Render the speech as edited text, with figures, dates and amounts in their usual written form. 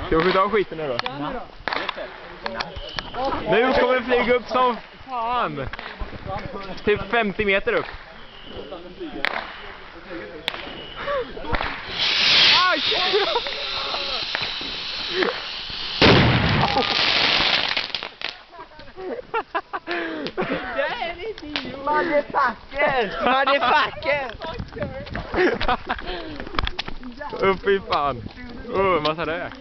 Ska vi skjuta av skiten nu då? Nu kommer vi flyga upp som fan. Typ 50 meter upp. Aj! Motherfucker! Motherfucker! Fy fan. Massa rök.